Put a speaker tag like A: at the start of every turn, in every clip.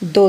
A: 2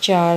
A: 4